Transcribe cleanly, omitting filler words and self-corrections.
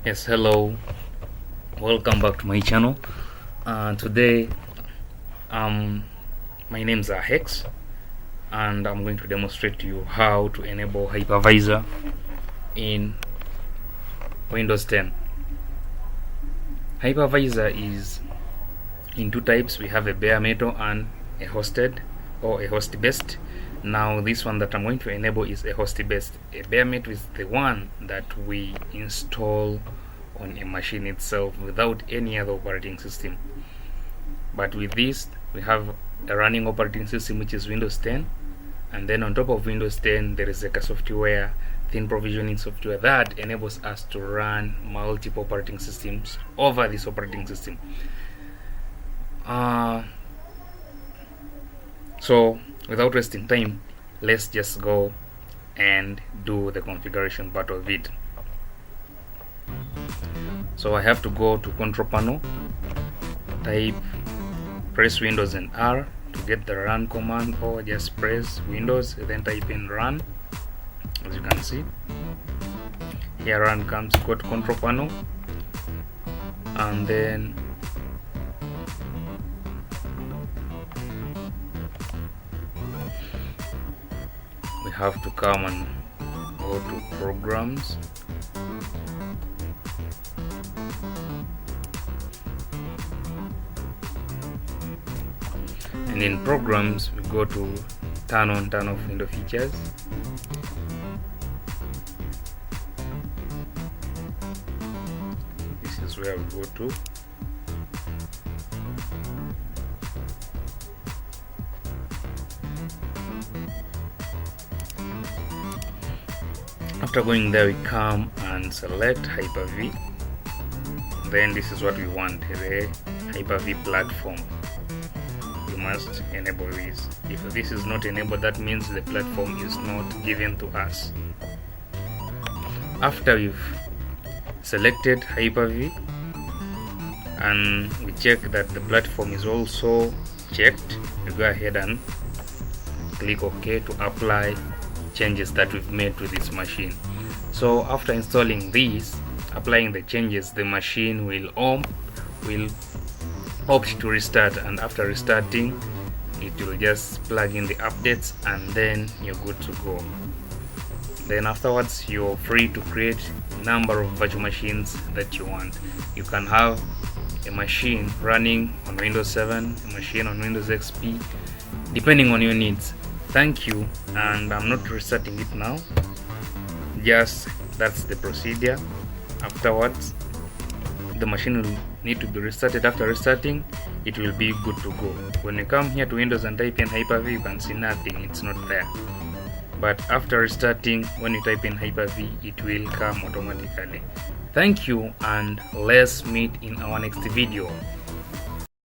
Yes, hello, welcome back to my channel. Today my name's Hex, and I'm going to demonstrate to you how to enable hypervisor in Windows 10. Hypervisor is in two types. We have a bare metal and a hosted or a host based. Now this one that I'm going to enable is a host based. A bare metal is the one that we install on a machine itself without any other operating system. But with this we have a running operating system which is Windows 10, and then on top of Windows 10 there is a software, thin provisioning software, that enables us to run multiple operating systems over this operating system. So without wasting time, let's just go and do the configuration part of it. So I have to go to control panel, press Windows and R to get the run command, or just press Windows then type in run. As you can see here, run comes. Go to control panel and then we have to come and go to programs, and in programs we go to turn on, turn off window features. This is where we go to. After going there, we come and select HyperV. Then this is what we want, the HyperV platform. We must enable this. If this is not enabled, that means the platform is not given to us. After we've selected HyperV and we check that the platform is also checked, we go ahead and click OK to apply changes that we've made to this machine. So after installing these, applying the changes, the machine will opt to restart, and after restarting it will just plug in the updates and then you're good to go. Then afterwards you're free to create a number of virtual machines that you want. You can have a machine running on Windows 7, a machine on Windows XP, depending on your needs. Thank you, and I'm not restarting it now. Just that's the procedure. Afterwards the machine will need to be restarted. After restarting, it will be good to go. When you come here to Windows and type in HyperV, you can see nothing, it's not there. But after restarting, when you type in HyperV, it will come automatically. Thank you, and let's meet in our next video.